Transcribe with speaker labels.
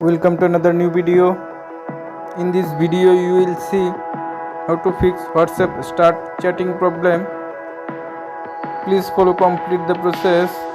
Speaker 1: Welcome to another new video. In this video you will see how to fix WhatsApp start chatting problem. Please follow complete the process.